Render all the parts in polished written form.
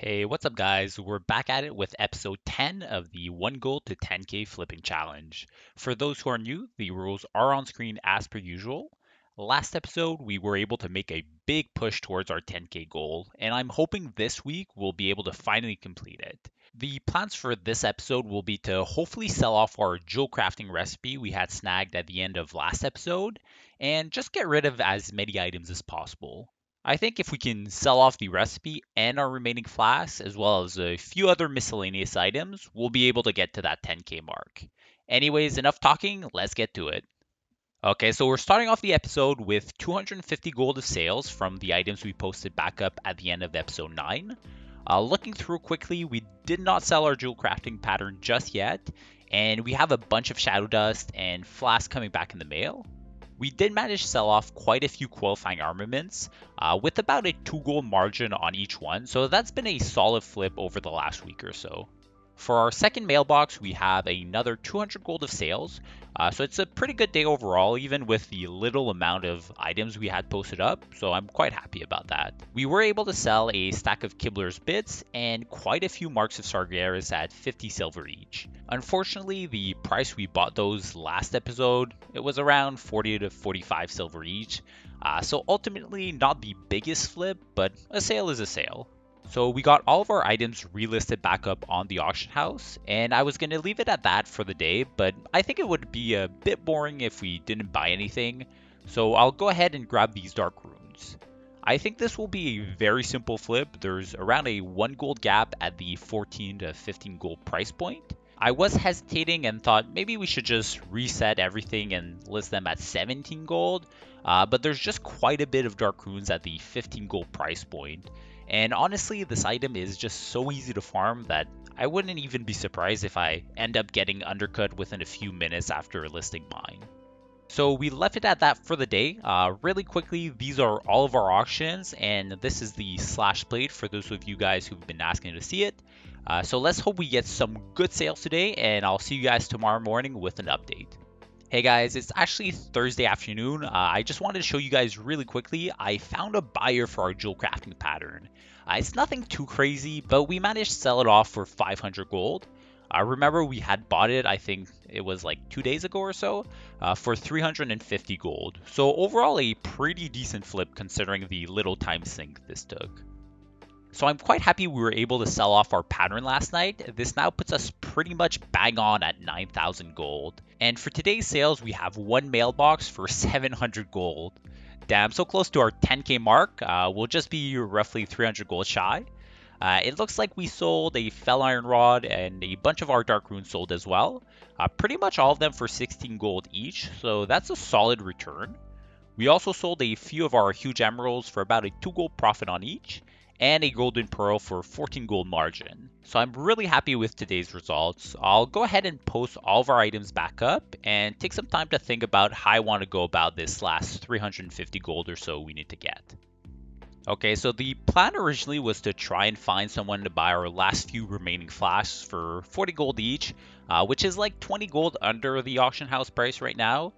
Hey, what's up, guys? We're back at it with episode 10 of the 1 gold to 10k flipping challenge. For those who are new, the rules are on screen as per usual. Last episode, we were able to make a big push towards our 10k goal, and I'm hoping this week we'll be able to finally complete it. The plans for this episode will be to hopefully sell off our jewel crafting recipe we had snagged at the end of last episode, and just get rid of as many items as possible. I think if we can sell off the recipe and our remaining flasks, as well as a few other miscellaneous items, we'll be able to get to that 10k mark. Anyways, enough talking, let's get to it. Okay, so we're starting off the episode with 250 gold of sales from the items we posted back up at the end of episode 9. Looking through quickly, we did not sell our jewel crafting pattern just yet, and we have a bunch of shadow dust and flasks coming back in the mail. We did manage to sell off quite a few qualifying armaments, with about a 2 gold margin on each one, so that's been a solid flip over the last week or so. For our second mailbox, we have another 200 gold of sales, so it's a pretty good day overall, even with the little amount of items we had posted up, so I'm quite happy about that. We were able to sell a stack of Kibler's bits and quite a few marks of Sargeras at 50 silver each. Unfortunately, the price we bought those last episode, it was around 40 to 45 silver each, so ultimately not the biggest flip, but a sale is a sale. So we got all of our items relisted back up on the auction house, and I was going to leave it at that for the day, but I think it would be a bit boring if we didn't buy anything, so I'll go ahead and grab these dark runes. I think this will be a very simple flip. There's around a 1 gold gap at the 14 to 15 gold price point. I was hesitating and thought maybe we should just reset everything and list them at 17 gold, but there's just quite a bit of dark runes at the 15 gold price point. And honestly, this item is just so easy to farm that I wouldn't even be surprised if I end up getting undercut within a few minutes after listing mine. So we left it at that for the day. Really quickly, these are all of our auctions, and this is the slash plate for those of you guys who've been asking to see it. So let's hope we get some good sales today, and I'll see you guys tomorrow morning with an update. Hey guys, it's actually Thursday afternoon. I just wanted to show you guys really quickly. I found a buyer for our jewel crafting pattern. It's nothing too crazy, but we managed to sell it off for 500 gold. I remember we had bought it, I think it was like 2 days ago or so, for 350 gold. So overall, a pretty decent flip considering the little time sink this took. So I'm quite happy we were able to sell off our pattern last night. This now puts us pretty much bang on at 9,000 gold. And for today's sales, we have one mailbox for 700 gold. Damn, so close to our 10k mark. We'll just be roughly 300 gold shy. It looks like we sold a fell iron rod and a bunch of our dark runes sold as well. Pretty much all of them for 16 gold each, so that's a solid return. We also sold a few of our huge emeralds for about a 2 gold profit on each, and a golden pearl for 14 gold margin. So I'm really happy with today's results. I'll go ahead and post all of our items back up and take some time to think about how I want to go about this last 350 gold or so we need to get. Okay, so the plan originally was to try and find someone to buy our last few remaining flasks for 40 gold each, which is like 20 gold under the auction house price right now.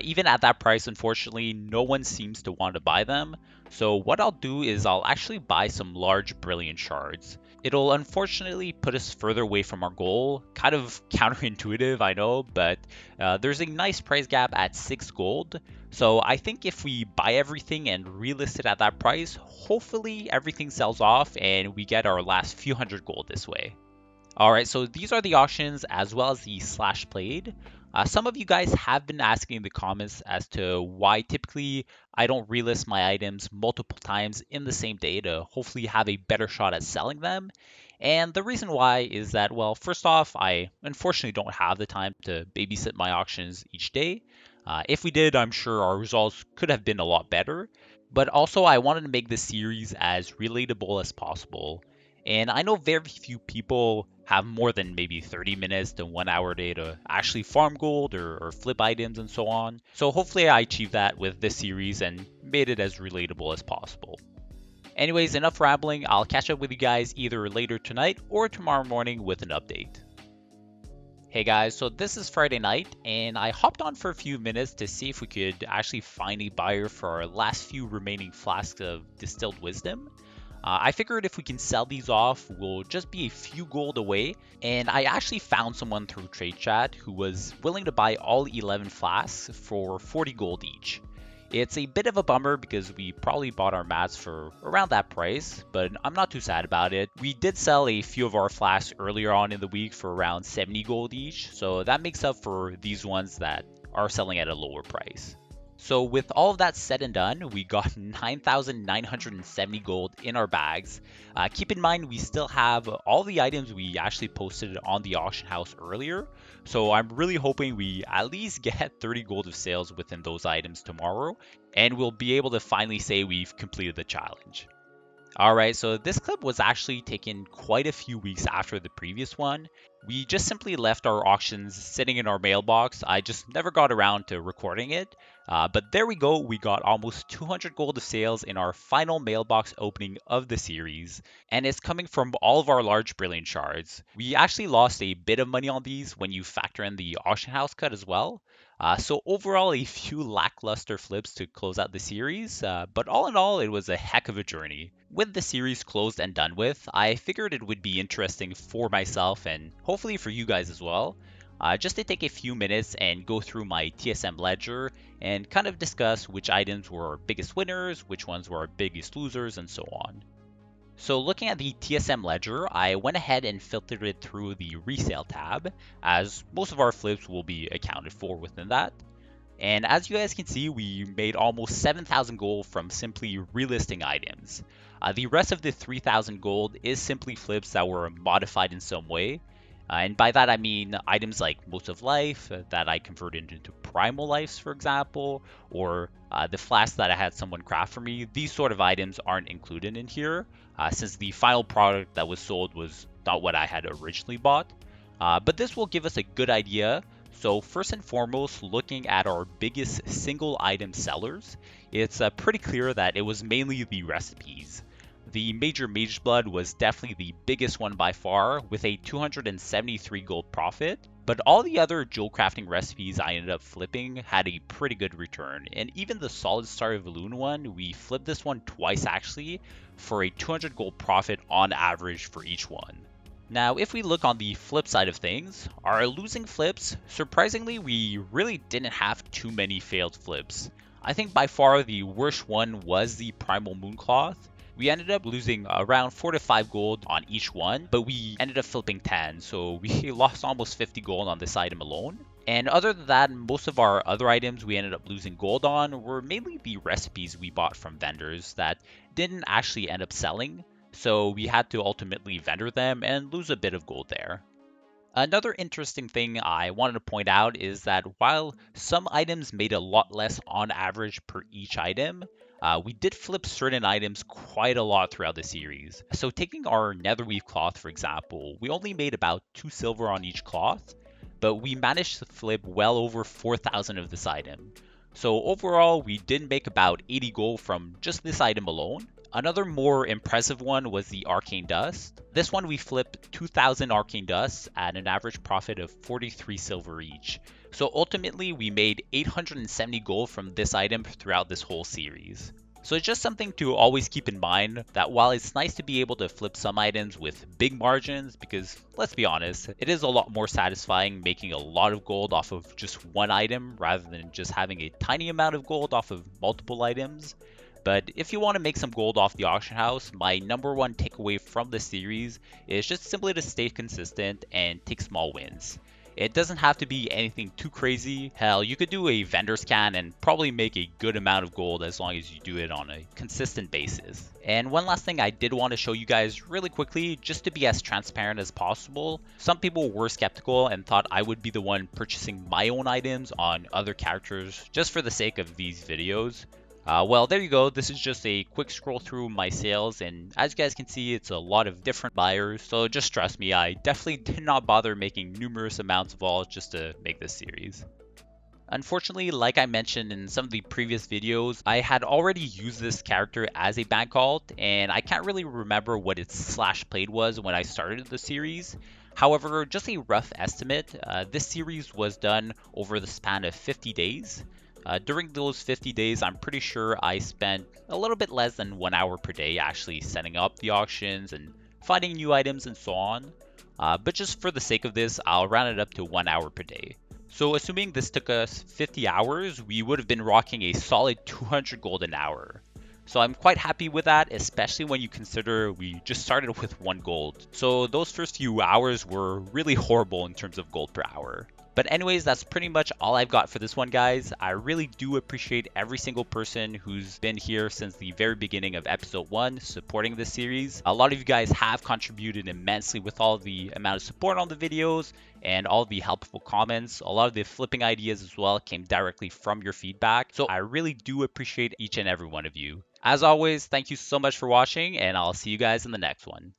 Even at that price, unfortunately, no one seems to want to buy them. So what I'll do is I'll actually buy some large brilliant shards. It'll unfortunately put us further away from our goal. Kind of counterintuitive, I know, but there's a nice price gap at 6 gold. So I think if we buy everything and relist it at that price, hopefully everything sells off and we get our last few hundred gold this way. Alright, so these are the auctions as well as the slash played. Some of you guys have been asking in the comments as to why typically I don't relist my items multiple times in the same day to hopefully have a better shot at selling them. And the reason why is that, well, first off, I unfortunately don't have the time to babysit my auctions each day. If we did, I'm sure our results could have been a lot better. But also, I wanted to make this series as relatable as possible. And I know very few people have more than maybe 30 minutes to 1 hour a day to actually farm gold or flip items and so on. So hopefully I achieved that with this series and made it as relatable as possible. Anyways, enough rambling. I'll catch up with you guys either later tonight or tomorrow morning with an update. Hey guys, so this is Friday night and I hopped on for a few minutes to see if we could actually find a buyer for our last few remaining flasks of distilled wisdom. I figured if we can sell these off, we'll just be a few gold away, and I actually found someone through trade chat who was willing to buy all 11 flasks for 40 gold each. It's a bit of a bummer because we probably bought our mats for around that price, but I'm not too sad about it. We did sell a few of our flasks earlier on in the week for around 70 gold each, so that makes up for these ones that are selling at a lower price. So with all of that said and done, we got 9,970 gold in our bags. Keep in mind, we still have all the items we actually posted on the auction house earlier. So I'm really hoping we at least get 30 gold of sales within those items tomorrow, and we'll be able to finally say we've completed the challenge. Alright, so this clip was actually taken quite a few weeks after the previous one. We just simply left our auctions sitting in our mailbox. I just never got around to recording it. But there we go, we got almost 200 gold of sales in our final mailbox opening of the series. And it's coming from all of our large brilliant shards. We actually lost a bit of money on these when you factor in the auction house cut as well. So overall, a few lackluster flips to close out the series, but all in all, it was a heck of a journey. With the series closed and done with, I figured it would be interesting for myself and hopefully for you guys as well, just to take a few minutes and go through my TSM Ledger and kind of discuss which items were our biggest winners, which ones were our biggest losers, and so on. So looking at the TSM Ledger, I went ahead and filtered it through the resale tab, as most of our flips will be accounted for within that. And as you guys can see, we made almost 7,000 gold from simply relisting items. The rest of the 3,000 gold is simply flips that were modified in some way. And by that I mean items like Motes of Life that I converted into Primal Lives, for example, or the flask that I had someone craft for me. These sort of items aren't included in here, since the final product that was sold was not what I had originally bought. But this will give us a good idea. So first and foremost, looking at our biggest single item sellers, it's pretty clear that it was mainly the recipes. The Major Mage Blood was definitely the biggest one by far, with a 273 gold profit, but all the other jewel crafting recipes I ended up flipping had a pretty good return, and even the Solid Star Balloon one, we flipped this one twice actually, for a 200 gold profit on average for each one. Now, if we look on the flip side of things, our losing flips, surprisingly we really didn't have too many failed flips. I think by far the worst one was the Primal Mooncloth. We ended up losing around 4 to 5 gold on each one, but we ended up flipping 10, so we lost almost 50 gold on this item alone. And other than that, most of our other items we ended up losing gold on were mainly the recipes we bought from vendors that didn't actually end up selling, so we had to ultimately vendor them and lose a bit of gold there. Another interesting thing I wanted to point out is that while some items made a lot less on average per each item, we did flip certain items quite a lot throughout the series. So taking our netherweave cloth, for example, we only made about 2 silver on each cloth, but we managed to flip well over 4,000 of this item. So overall, we did make about 80 gold from just this item alone. Another more impressive one was the Arcane Dust. This one we flipped 2,000 Arcane Dusts at an average profit of 43 silver each. So ultimately we made 870 gold from this item throughout this whole series. So it's just something to always keep in mind that while it's nice to be able to flip some items with big margins, because let's be honest, it is a lot more satisfying making a lot of gold off of just one item rather than just having a tiny amount of gold off of multiple items. But if you want to make some gold off the auction house, my number one takeaway from this series is just simply to stay consistent and take small wins. It doesn't have to be anything too crazy. Hell, you could do a vendor scan and probably make a good amount of gold as long as you do it on a consistent basis. And one last thing I did want to show you guys really quickly, just to be as transparent as possible. Some people were skeptical and thought I would be the one purchasing my own items on other characters just for the sake of these videos. Well, there you go. This is just a quick scroll through my sales, and as you guys can see, it's a lot of different buyers, so just trust me, I definitely did not bother making numerous amounts of alls just to make this series. Unfortunately, like I mentioned in some of the previous videos, I had already used this character as a bank alt, and I can't really remember what its slash played was when I started the series. However, just a rough estimate, this series was done over the span of 50 days. During those 50 days, I'm pretty sure I spent a little bit less than 1 hour per day actually setting up the auctions and finding new items and so on. But just for the sake of this, I'll round it up to 1 hour per day. So assuming this took us 50 hours, we would have been rocking a solid 200 gold an hour. So I'm quite happy with that, especially when you consider we just started with 1 gold. So those first few hours were really horrible in terms of gold per hour. But anyways, that's pretty much all I've got for this one, guys. I really do appreciate every single person who's been here since the very beginning of episode 1 supporting this series. A lot of you guys have contributed immensely with all the amount of support on the videos and all the helpful comments. A lot of the flipping ideas as well came directly from your feedback. So I really do appreciate each and every one of you. As always, thank you so much for watching, and I'll see you guys in the next one.